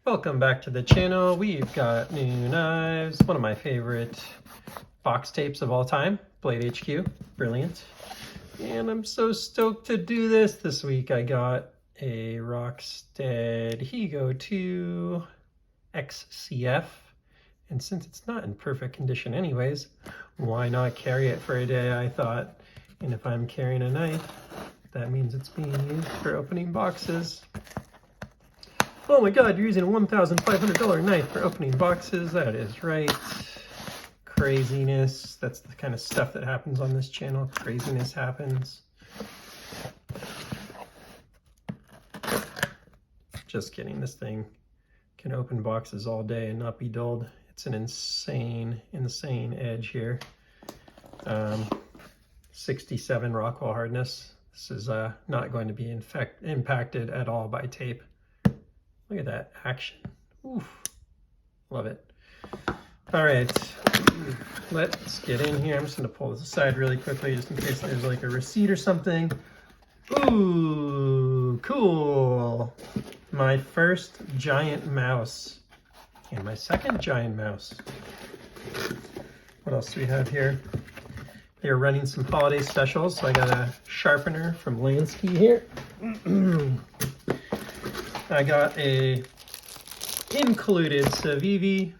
Welcome back to the channel. We've got new knives, one of my favorite box tapes of all time, BladeHQ, brilliant. And I'm so stoked to do this week. I got a Rockstead Higo 2 XCF, and since it's not in perfect condition anyways, why not carry it for a day, I thought. And if I'm carrying a knife, that means it's being used for opening boxes. Oh my god, you're using a $1,500 knife for opening boxes. That is right. Craziness. That's the kind of stuff that happens on this channel. Craziness happens. Just kidding. This thing can open boxes all day and not be dulled. It's an insane edge here. 67 Rockwell hardness. This is not going to be impacted at all by tape. Look at that action. Oof. Love it. All right, let's get in here. I'm just gonna pull this aside really quickly just in case there's like a receipt or something. Ooh, cool. My first GiantMouse and my second GiantMouse. What else do we have here? They're running some holiday specials, so I got a sharpener from Lansky here. I got a included CIVIVI.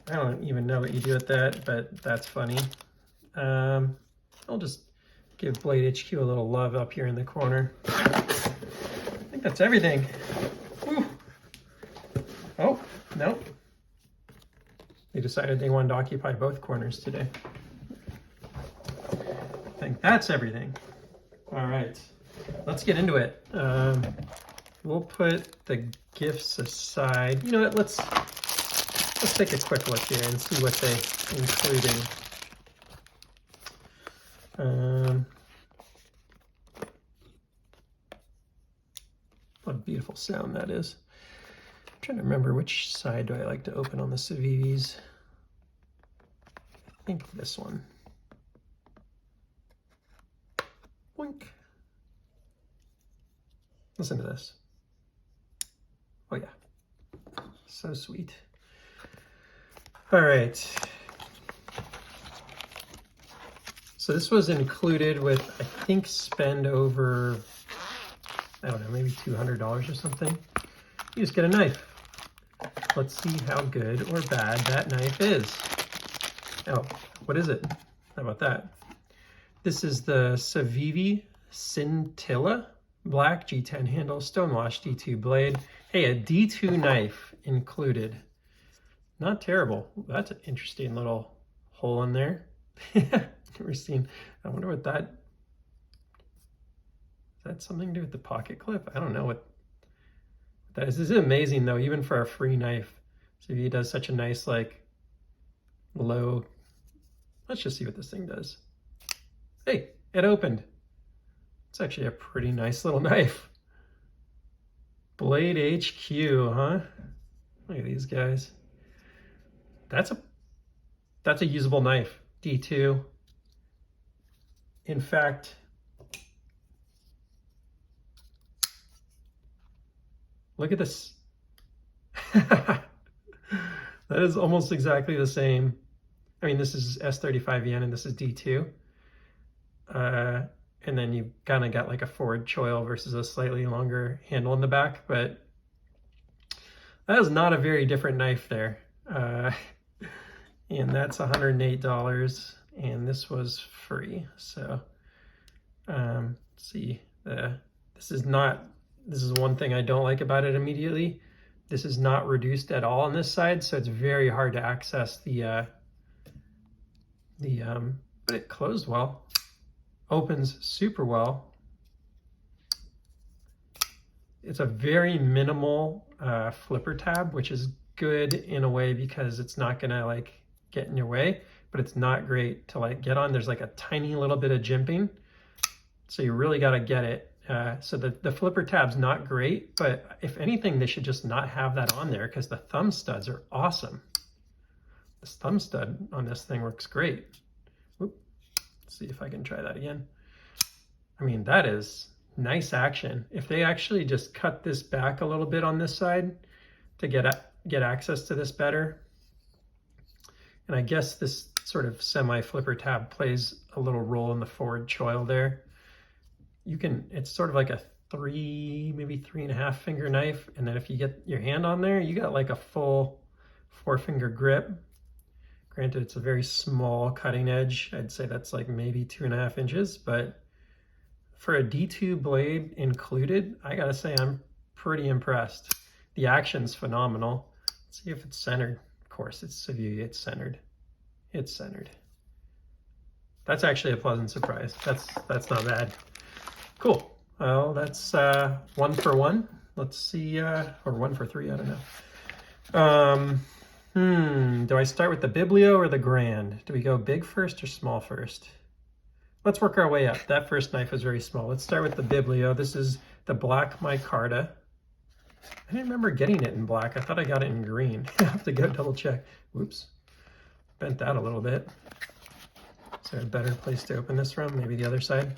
I don't even know what you do with that, but that's funny. I'll just give BladeHQ a little love up here in the corner. I think that's everything. Whew. Oh, no. They decided they wanted to occupy both corners today. I think that's everything. All right. Let's get into it. We'll put the gifts aside. You know what? Let's take a quick look here and see what they included. What a beautiful sound that is. I'm trying to remember which side do I like to open on the CIVIVIs. I think this one. Boink. Listen to this. Oh yeah, so sweet. All right. So this was included with, I think, spend over, I don't know, maybe $200 or something. You just get a knife. Let's see how good or bad that knife is. Oh, what is it? How about that? This is the CIVIVI Cintilla black G10 handle stonewash D2 blade. Hey, a D2 knife included. Not terrible. That's an interesting little hole in there. Never seen. I wonder what that. Is that something to do with the pocket clip? I don't know what that is. This is amazing though, even for a free knife. So he does such a nice like low. Let's just see what this thing does. Hey, it opened. It's actually a pretty nice little knife. BladeHQ, huh? Look at these guys. That's a usable knife, D2. In fact, look at this. That is almost exactly the same. I mean, this is S35 yen and this is D2. And then you kind of got like a forward choil versus a slightly longer handle in the back, but that is not a very different knife there. And that's $108, and this was free. So, see, this is one thing I don't like about it immediately. This is not reduced at all on this side, so it's very hard to access but it closed well. Opens super well. It's a very minimal flipper tab, which is good in a way because it's not gonna like get in your way, but it's not great to like get on. There's like a tiny little bit of jimping, so you really got to get it. So the flipper tab's not great, but if anything, they should just not have that on there because the thumb studs are awesome. This thumb stud on this thing works great. Oop. See if I can try that again. I mean, that is nice action. If they actually just cut this back a little bit on this side to get access to this better, and I guess this sort of semi-flipper tab plays a little role in the forward choil there. It's sort of like a maybe 3.5 finger knife, and then if you get your hand on there, you got like a full 4-finger grip. Granted, it's a very small cutting edge. I'd say that's like maybe 2.5 inches, but for a D2 blade included, I gotta say I'm pretty impressed. The action's phenomenal. Let's see if it's centered. Of course, it's CIVIVI, it's centered. It's centered. That's actually a pleasant surprise. That's not bad. Cool. Well, that's 1 for 1. Let's see, or 1 for 3, I don't know. Do I start with the Biblio or the Grand? Do we go big first or small first? Let's work our way up. That first knife was very small. Let's start with the Biblio. This is the black micarta. I didn't remember getting it in black. I thought I got it in green. I have to go double check. Whoops. Bent that a little bit. Is there a better place to open this from? Maybe the other side?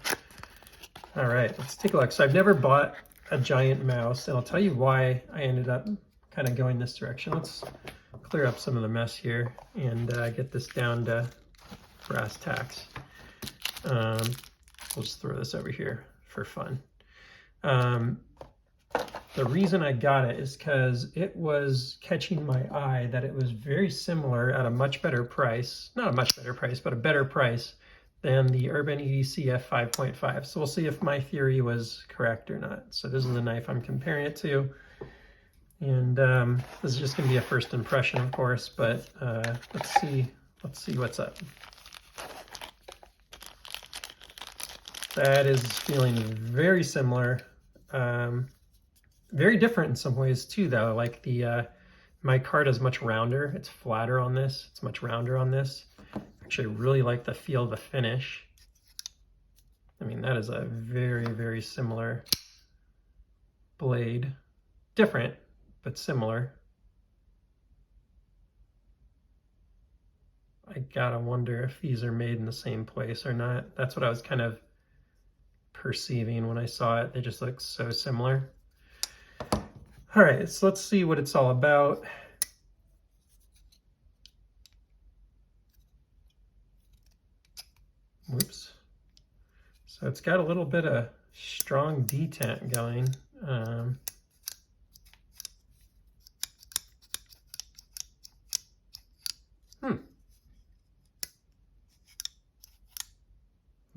All right, let's take a look. So I've never bought a GiantMouse, and I'll tell you why I ended up kind of going this direction. Let's clear up some of the mess here and get this down to brass tacks. We'll just throw this over here for fun. The reason I got it is because it was catching my eye that it was very similar at a much better price. Not a much better price, but a better price than the Urban EDC F5.5. So we'll see if my theory was correct or not. So this is the knife I'm comparing it to. And this is just gonna be a first impression, of course, but let's see what's up. That is feeling very similar. Very different in some ways too, though. Like the micarta is much rounder. It's flatter on this. It's much rounder on this. Actually, really like the feel of the finish. I mean, that is a very, very similar blade. Different, but similar. I gotta wonder if these are made in the same place or not. That's what I was kind of perceiving when I saw it. They just look so similar. All right, so let's see what it's all about. Whoops. So it's got a little bit of strong detent going.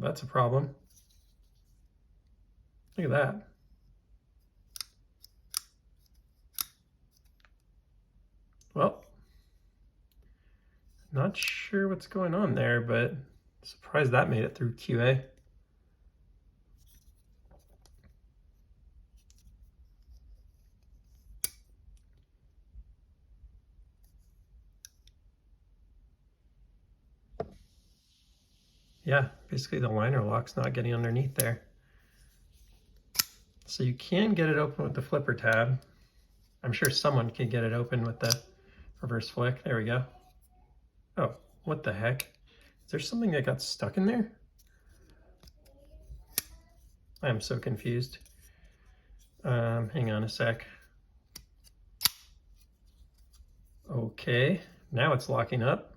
That's a problem. Look at that. Well, not sure what's going on there, but surprised that made it through QA. Yeah, basically the liner lock's not getting underneath there. So you can get it open with the flipper tab. I'm sure someone could get it open with the reverse flick. There we go. Oh, what the heck? Is there something that got stuck in there? I am so confused. Hang on a sec. Okay, now it's locking up.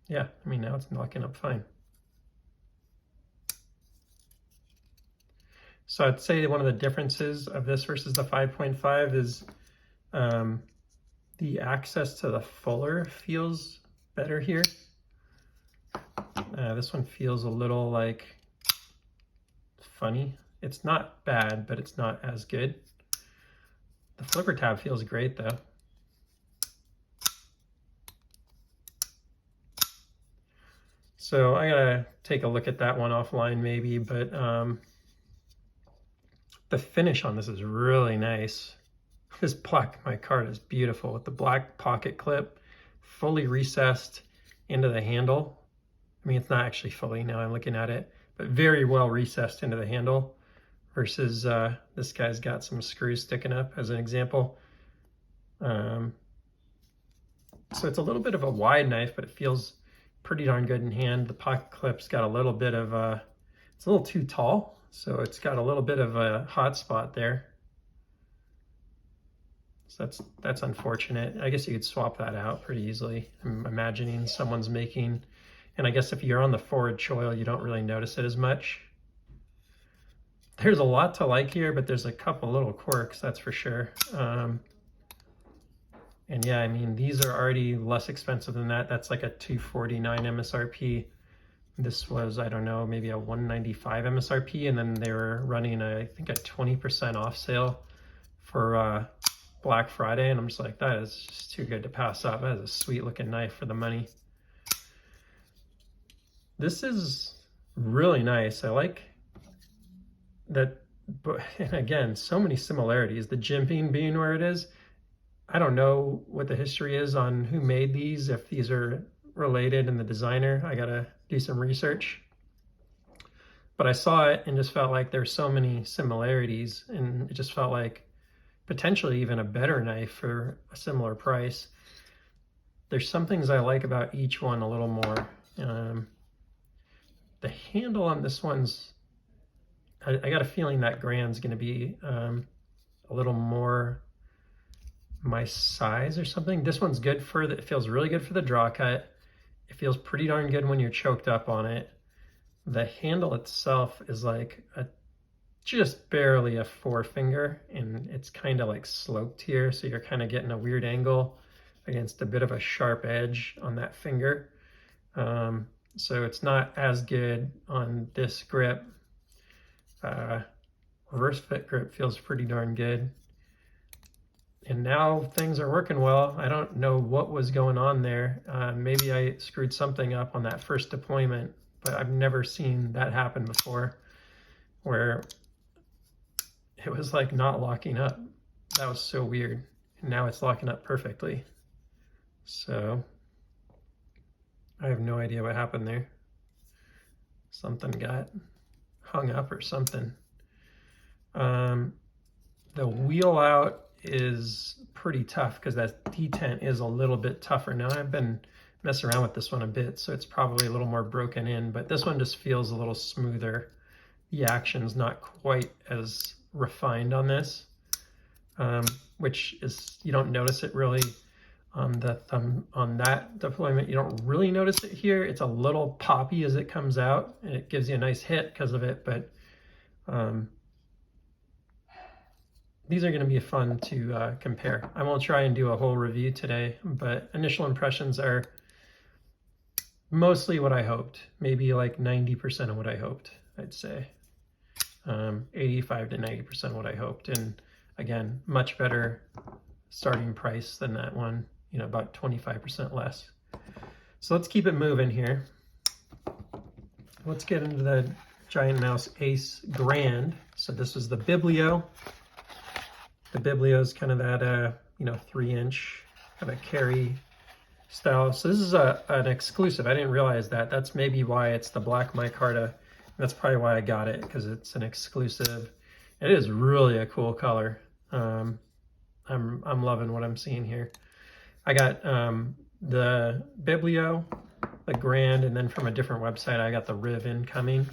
Yeah, I mean, now it's locking up fine. So I'd say one of the differences of this versus the 5.5 is the access to the fuller feels better here. This one feels a little like funny. It's not bad, but it's not as good. The flipper tab feels great though. So I gotta take a look at that one offline maybe, but the finish on this is really nice. This black micarta is beautiful with the black pocket clip, fully recessed into the handle. I mean, it's not actually fully now I'm looking at it, but very well recessed into the handle. versus this guy's got some screws sticking up as an example. So it's a little bit of a wide knife, but it feels pretty darn good in hand. The pocket clip's got a little bit of it's a little too tall, so it's got a little bit of a hot spot there. So that's unfortunate. I guess you could swap that out pretty easily. I'm imagining someone's making, and I guess if you're on the forward choil, you don't really notice it as much. There's a lot to like here, but there's a couple little quirks, that's for sure. And yeah, I mean, these are already less expensive than that. That's like a $249 MSRP. This was, I don't know, maybe a $195 MSRP, and then they were running, I think, a 20% off sale for Black Friday, and I'm just like, that is just too good to pass up. That is a sweet looking knife for the money. This is really nice. I like that, but again, so many similarities. The jimping being where it is. I don't know what the history is on who made these, if these are related and the designer. I gotta do some research. But I saw it and just felt like there's so many similarities, and it just felt like potentially even a better knife for a similar price. There's some things I like about each one a little more. The handle on this one's, I got a feeling that Grand's gonna be a little more my size or something. This one's good for it feels really good for the draw cut. It feels pretty darn good when you're choked up on it. The handle itself is like just barely a forefinger, and it's kind of like sloped here, so you're kind of getting a weird angle against a bit of a sharp edge on that finger. So it's not as good on this grip. Reverse fit grip feels pretty darn good. And now things are working well. I don't know what was going on there. Maybe I screwed something up on that first deployment, but I've never seen that happen before, where it was like not locking up. That was so weird. And now it's locking up perfectly. So I have no idea what happened there. Something got hung up or something. The wheel out is pretty tough because that detent is a little bit tougher. Now I've been messing around with this one a bit, so it's probably a little more broken in, but this one just feels a little smoother. The action's not quite as refined on this, which is, you don't notice it really on the thumb. On that deployment, you don't really notice it here. It's a little poppy as it comes out, and it gives you a nice hit because of it, but these are going to be fun to compare. I won't try and do a whole review today, but initial impressions are mostly what I hoped. Maybe like 90% of what I hoped, I'd say. 85 to 90% what I hoped. And again, much better starting price than that one, you know, about 25% less. So let's keep it moving here. Let's get into the GiantMouse ACE Grand. So this was the Biblio. The Biblio is kind of that, 3-inch kind of carry style. So this is an exclusive. I didn't realize that. That's maybe why it's the black micarta. That's probably why I got it, because it's an exclusive. It is really a cool color. I'm loving what I'm seeing here. I got the Biblio, the Grand, and then from a different website, I got the Riv incoming.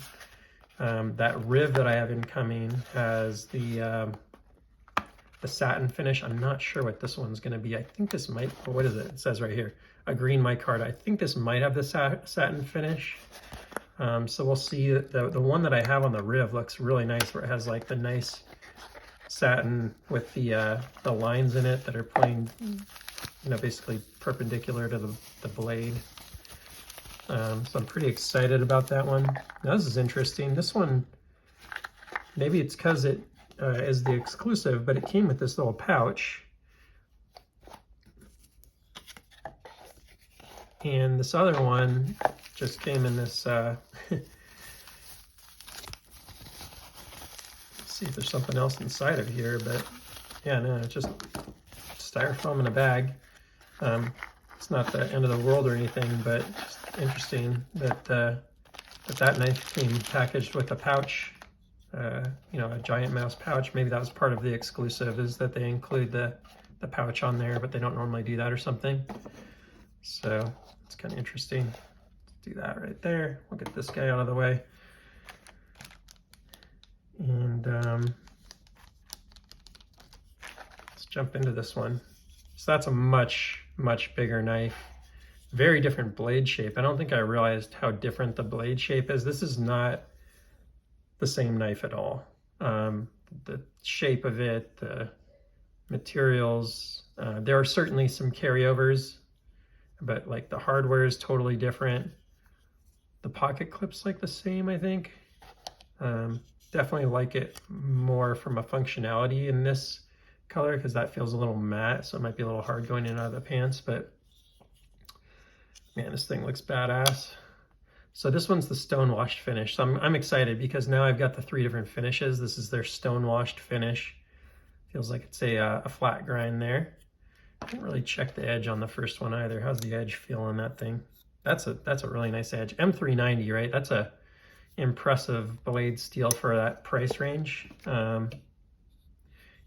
That Riv that I have incoming has the satin finish. I'm not sure what this one's going to be. I think this might, what is it? It says right here, a Green Micarta. I think this might have the satin finish. So we'll see. The one that I have on the Riv looks really nice, where it has like the nice satin with the lines in it that are playing, basically perpendicular to the blade. So I'm pretty excited about that one. Now this is interesting. This one, maybe it's because it is the exclusive, but it came with this little pouch. And this other one just came in this, let's see if there's something else inside of here, but yeah, no, it's just styrofoam in a bag. It's not the end of the world or anything, but just interesting that that knife came packaged with a pouch you know, a GiantMouse pouch. Maybe that was part of the exclusive, is that they include the pouch on there, but they don't normally do that or something. So it's kind of interesting. Let's do that right there. We'll get this guy out of the way. And let's jump into this one. So that's a much bigger knife. Very different blade shape. I don't think I realized how different the blade shape is. This is not the same knife at all. The shape of it, the materials, there are certainly some carryovers, but like the hardware is totally different. The pocket clip's like the same, I think. Definitely like it more from a functionality in this color, because that feels a little matte, so it might be a little hard going in and out of the pants, but man, this thing looks badass. So this one's the stone washed finish. So I'm excited because now I've got the 3 different finishes. This is their stone washed finish. Feels like it's a flat grind there. I didn't really check the edge on the first one either. How's the edge feel on that thing? That's a really nice edge. M390, right? That's a impressive blade steel for that price range. And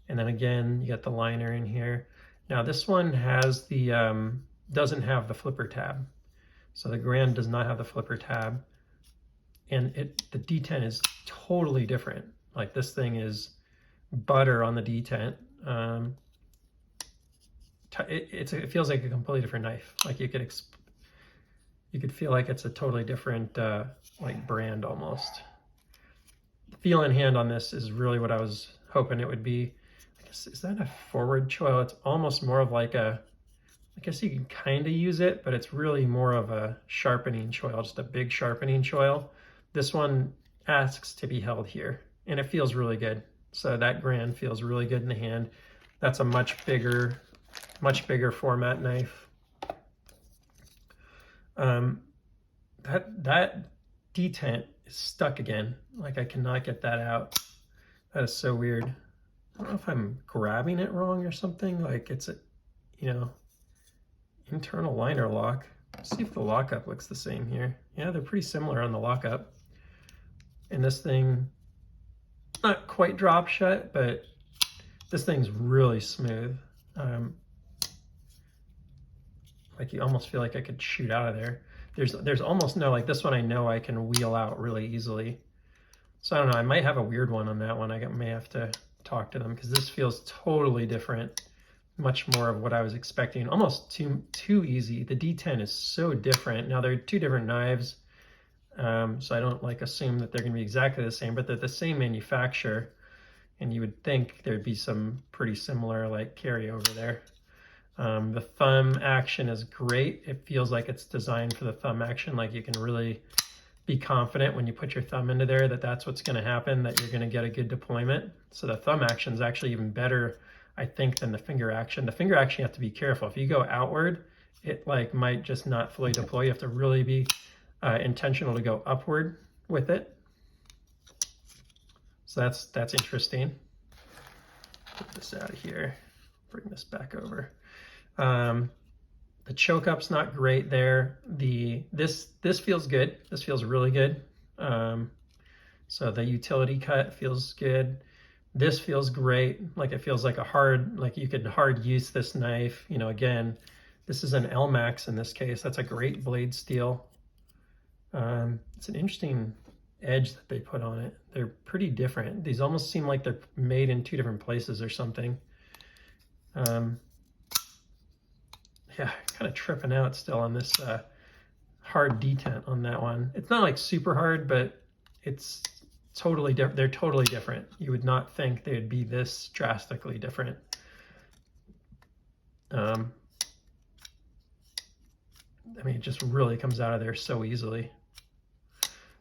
then again, you got the liner in here. Now this one has the doesn't have the flipper tab. So the Grand does not have the flipper tab, and the detent is totally different. Like this thing is butter on the detent. It feels like a completely different knife. Like you could feel like it's a totally different like brand almost. The feel in hand on this is really what I was hoping it would be. I guess, is that a forward choil? It's almost more of like a, I guess you can kind of use it, but it's really more of a sharpening choil, just a big sharpening choil. This one asks to be held here, and it feels really good. So that Grand feels really good in the hand. That's a much bigger format knife. That detent is stuck again. Like I cannot get that out. That is so weird. I don't know if I'm grabbing it wrong or something. Like it's a, you know, internal liner lock. Let's see if the lockup looks the same here. Yeah, they're pretty similar on the lockup. And this thing, not quite drop shut, but this thing's really smooth. Like you almost feel like I could shoot out of there. There's almost no, like this one I know I can wheel out really easily. So I don't know, I might have a weird one on that one. I may have to talk to them because this feels totally different. Much more of what I was expecting. Almost too easy. The D10 is so different. Now they're 2 different knives, so I don't like assume that they're going to be exactly the same, but they're the same manufacturer, and you would think there'd be some pretty similar like carryover there. The thumb action is great. It feels like it's designed for the thumb action. Like you can really be confident when you put your thumb into there that that's what's going to happen, that you're going to get a good deployment. So the thumb action is actually even better, I think, than the finger action. The finger action, you have to be careful. If you go outward, it like might just not fully deploy. You have to really be intentional to go upward with it. So that's interesting. Get this out of here. Bring this back over. The choke up's not great there. This feels good. This feels really good. So the utility cut feels good. This feels great. Like it feels like like you could hard use this knife. You know, again, this is an Elmax in this case. That's a great blade steel. It's an interesting edge that they put on it. They're pretty different. These almost seem like they're made in 2 different places or something. Yeah, kind of tripping out still on this hard detent on that one. It's not like super hard, but it's totally different. They're totally different. You would not think they would be this drastically different. I mean, it just really comes out of there so easily.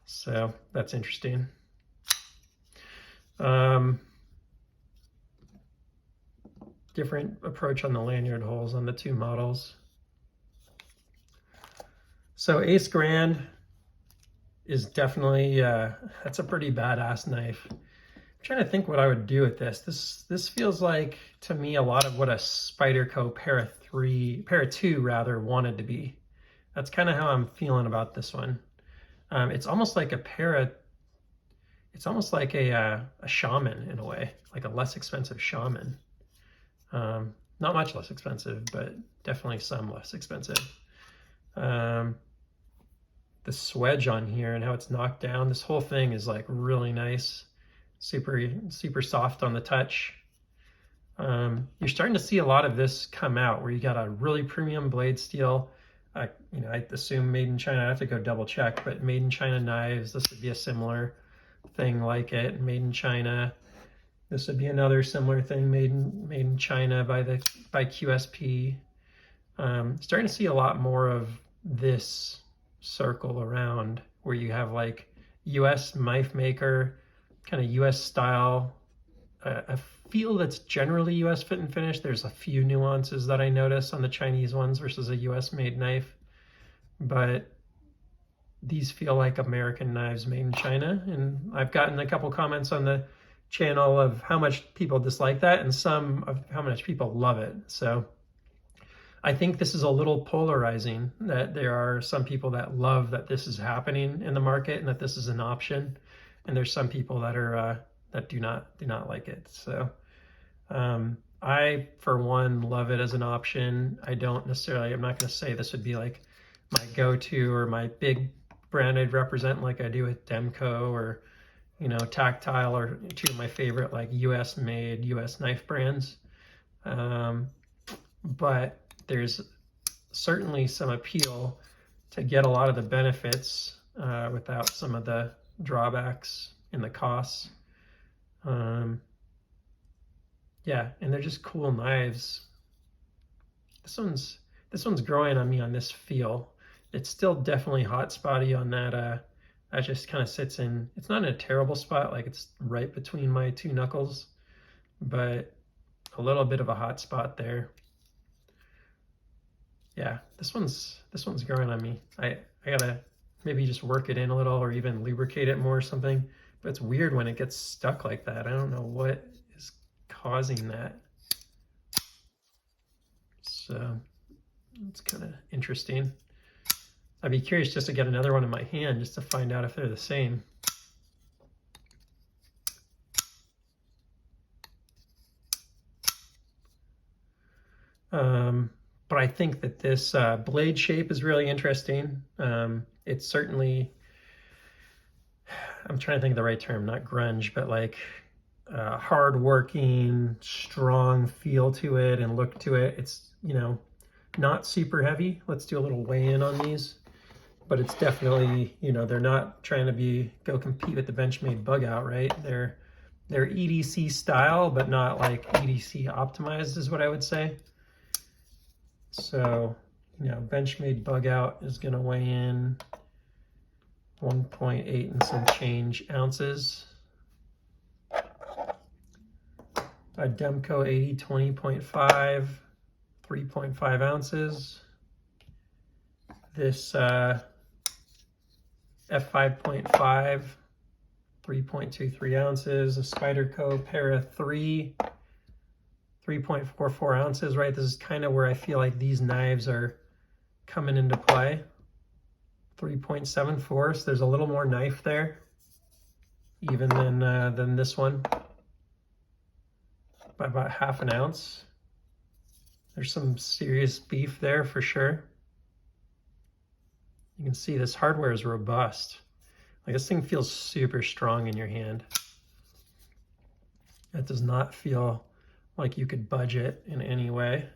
So that's interesting. Different approach on the lanyard holes on the 2 models. So ACE Grand is definitely, that's a pretty badass knife. I'm trying to think what I would do with this. This feels like, to me, a lot of what a Spyderco Para 2 rather wanted to be. That's kind of how I'm feeling about this one. It's almost like a Para, it's almost like a shaman in a way, like a less expensive shaman. Not much less expensive, but definitely some less expensive. The swedge on here and how it's knocked down, this whole thing is like really nice, super soft on the touch. You're starting to see a lot of this come out where you got a really premium blade steel. You know, I assume made in China. I have to go double check, but made in China knives. This would be a similar thing like it, made in China. This would be another similar thing made in China by QSP. Starting to see a lot more of this circle around where you have like U.S. knife maker, kind of U.S. style, a feel that's generally U.S. fit and finish. There's a few nuances that I notice on the Chinese ones versus a U.S. made knife, but these feel like American knives made in China. And I've gotten a couple comments on the channel of how much people dislike that and some of how much people love it. So I think this is a little polarizing, that there are some people that love that this is happening in the market and that this is an option, and there's some people that are that do not like it. So I, for one, love it as an option. I don't necessarily, I'm not going to say this would be like my go-to or my big brand I'd represent like I do with Demco or, you know, Tactile, or two of my favorite like US made, US knife brands. But there's certainly some appeal to get a lot of the benefits without some of the drawbacks in the costs. Yeah, and they're just cool knives. This one's growing on me on this feel. It's still definitely hot spotty on that. That just kind of sits in, it's not in a terrible spot, like it's right between my two knuckles, but a little bit of a hot spot there. Yeah, this one's growing on me. I gotta maybe just work it in a little or even lubricate it more or something. But it's weird when it gets stuck like that. I don't know what is causing that. So it's kind of interesting. I'd be curious just to get another one in my hand just to find out if they're the same. But I think that this blade shape is really interesting. It's certainly, I'm trying to think of the right term, not grunge, but like hard-working, strong feel to it and look to it. It's, you know, not super heavy. Let's do a little weigh-in on these. But it's definitely, you know, they're not trying to go compete with the Benchmade Bug Out, right? They're EDC style, but not like EDC optimized is what I would say. So, you know, Benchmade Bug Out is going to weigh in 1.8 and some change ounces. A Demco 80 20.5, 3.5 ounces. This F5.5, 3.23 ounces. A Spyderco Para 3, 3.44 ounces, right? This is kind of where I feel like these knives are coming into play. 3.74, so there's a little more knife there, even than this one, by about half an ounce. There's some serious beef there for sure. You can see this hardware is robust. Like, this thing feels super strong in your hand. It does not feel like you could budge it in any way.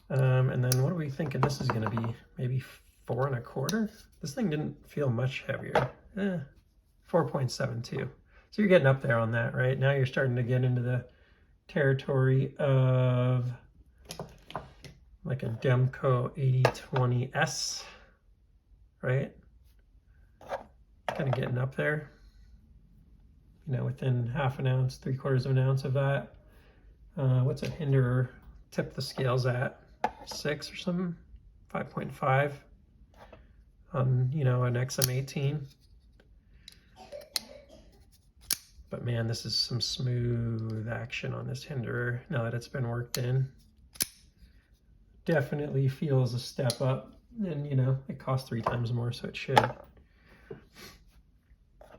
And then what are we thinking this is going to be? Maybe 4 1/4? This thing didn't feel much heavier. 4.72. So you're getting up there on that, right? Now you're starting to get into the territory of like a Demco 8020S, right? Kind of getting up there, you know, within half an ounce, 3/4 of an ounce of that. What's a Hinderer tip the scales at? 6 or something, 5.5 on, you know, an XM18. But man, this is some smooth action on this Hinderer now that it's been worked in. Definitely feels a step up, and you know, it costs 3 times more, so it should.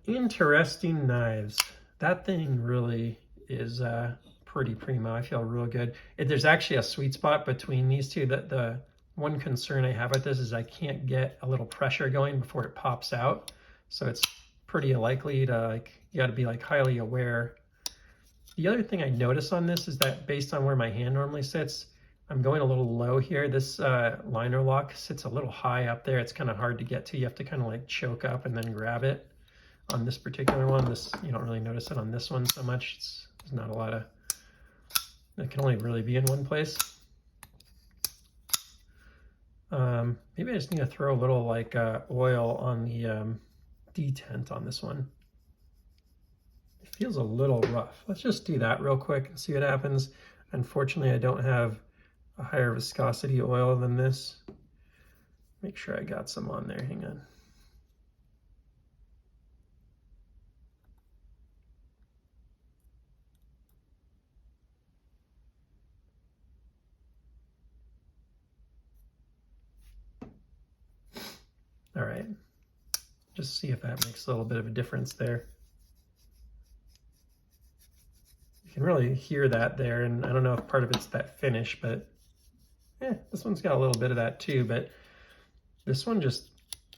Interesting knives. That thing really is pretty primo. I feel real good. There's actually a sweet spot between these two. The one concern I have with this is I can't get a little pressure going before it pops out. So it's pretty likely to, like, you got to be like highly aware. The other thing I notice on this is that based on where my hand normally sits, I'm going a little low here. This liner lock sits a little high up there. It's kind of hard to get to. You have to kind of like choke up and then grab it. On this particular one, you don't really notice it on this one so much. There's not a lot of, it can only really be in one place. Maybe I just need to throw a little like oil on the detent on this one. It feels a little rough. Let's just do that real quick and see what happens. Unfortunately, I don't have a higher viscosity oil than this. Make sure I got some on there. Hang on. All right, just see if that makes a little bit of a difference there. You can really hear that there, and I don't know if part of it's that finish, but yeah, this one's got a little bit of that too, but this one just,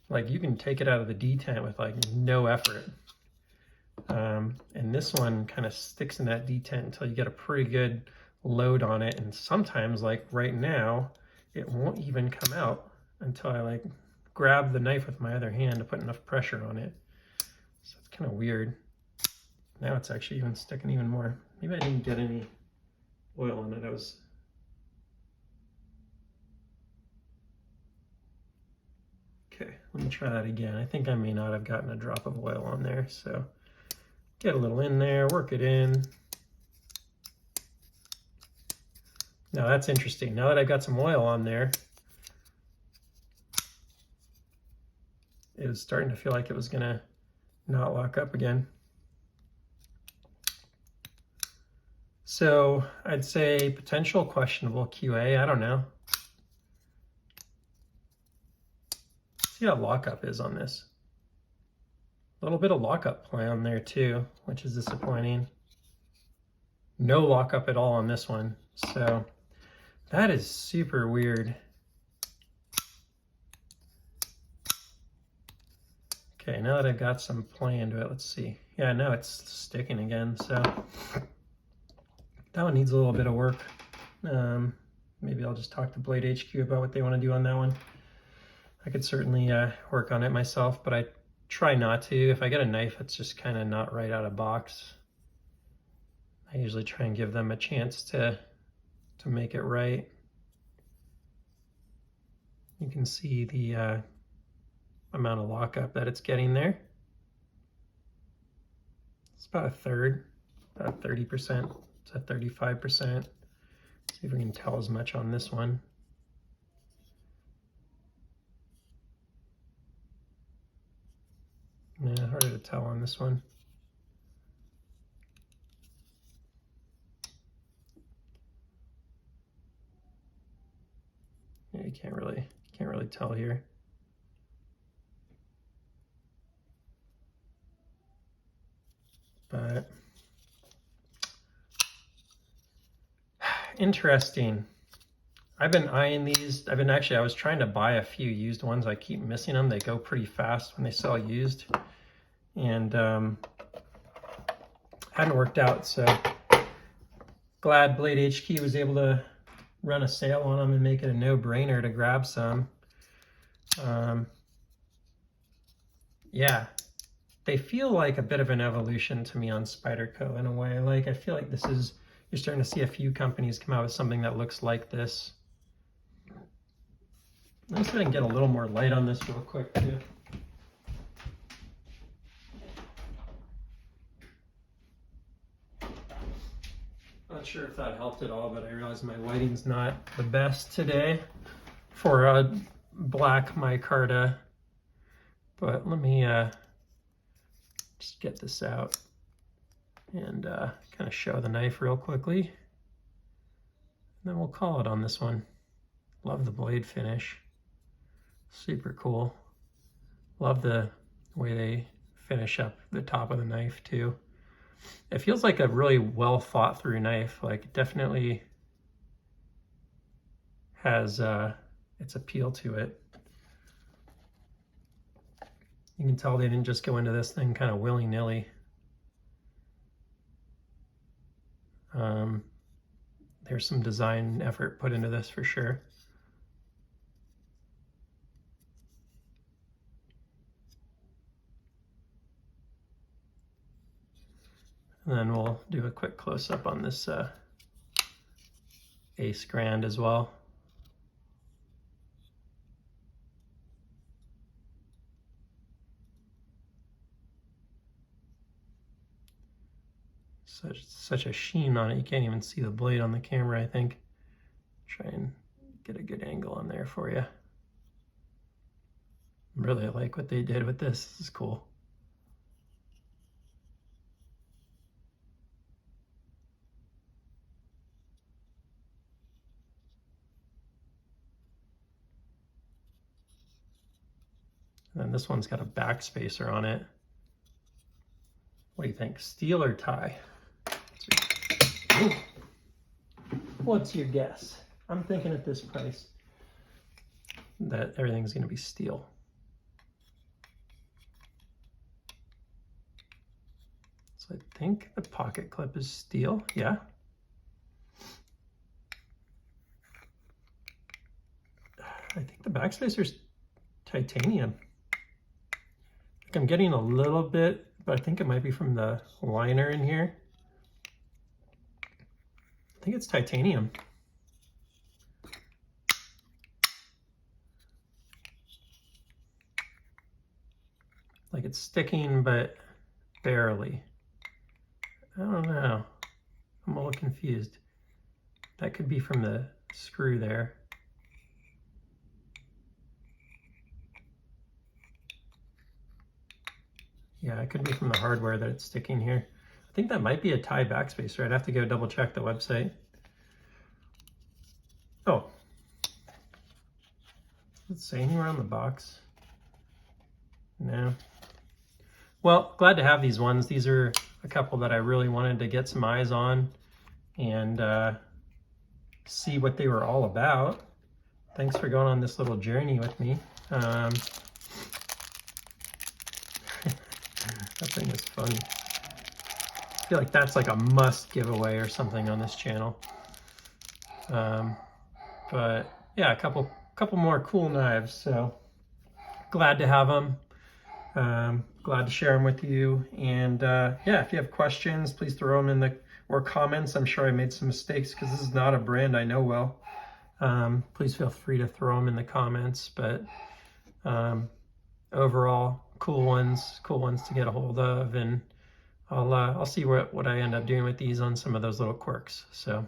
like, you can take it out of the detent with like no effort. And this one kind of sticks in that detent until you get a pretty good load on it, and sometimes, like right now, it won't even come out until I like grab the knife with my other hand to put enough pressure on it. So it's kind of weird. Now it's actually even sticking even more. Maybe I didn't get any oil on it. Okay, let me try that again. I think I may not have gotten a drop of oil on there. So get a little in there, work it in. Now that's interesting. Now that I've got some oil on there, it was starting to feel like it was gonna not lock up again. So I'd say potential questionable QA, I don't know. See how lockup is on this. A little bit of lockup play on there too, which is disappointing. No lockup at all on this one. So that is super weird. Okay, now that I've got some play into it, let's see. Yeah, now it's sticking again, so that one needs a little bit of work. Maybe I'll just talk to BladeHQ about what they want to do on that one. I could certainly work on it myself, but I try not to. If I get a knife that's just kind of not right out of box, I usually try and give them a chance to make it right. You can see the amount of lockup that it's getting there. It's about a third, about 30%. It's at 35%. See if we can tell as much on this one. Yeah, harder to tell on this one. Yeah, you can't really tell here. But interesting. I've been eyeing these. I was trying to buy a few used ones. I keep missing them. They go pretty fast when they sell used. And hadn't worked out, so glad BladeHQ was able to run a sale on them and make it a no-brainer to grab some. Yeah, they feel like a bit of an evolution to me on Spyderco in a way. Like, I feel like you're starting to see a few companies come out with something that looks like this. Let's go ahead and get a little more light on this real quick too. Not sure if that helped at all, but I realize my lighting's not the best today for a black micarta. But let me just get this out and kind of show the knife real quickly. And then we'll call it on this one. Love the blade finish. Super cool. Love the way they finish up the top of the knife too. It feels like a really well thought through knife. Like it definitely has its appeal to it. You can tell they didn't just go into this thing kind of willy-nilly. There's some design effort put into this for sure. And then we'll do a quick close-up on this ACE Grand as well. Such a sheen on it, you can't even see the blade on the camera, I think. Try and get a good angle on there for you. Really like what they did with this. This is cool. And then this one's got a backspacer on it. What do you think, steel or tie? What's your guess? I'm thinking at this price that everything's going to be steel. So I think the pocket clip is steel, yeah. I think the backspacer's titanium. I'm getting a little bit, but I think it might be from the liner in here. I think it's titanium. Like it's sticking, but barely. I don't know. I'm a little confused. That could be from the screw there. Yeah, it could be from the hardware that it's sticking here. I think that might be a tie backspacer. I'd have to go double check the website. Oh. Does it say anywhere on the box? No. Well, glad to have these ones. These are a couple that I really wanted to get some eyes on and see what they were all about. Thanks for going on this little journey with me. That thing is funny. I feel like that's like a must giveaway or something on this channel. But yeah, a couple more cool knives. So glad to have them. Glad to share them with you. And yeah, if you have questions, please throw them in the comments. I'm sure I made some mistakes because this is not a brand I know well. Please feel free to throw them in the comments. But overall, cool ones to get a hold of, and I'll see what I end up doing with these on some of those little quirks. So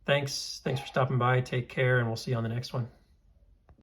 thanks for stopping by. Take care, and we'll see you on the next one.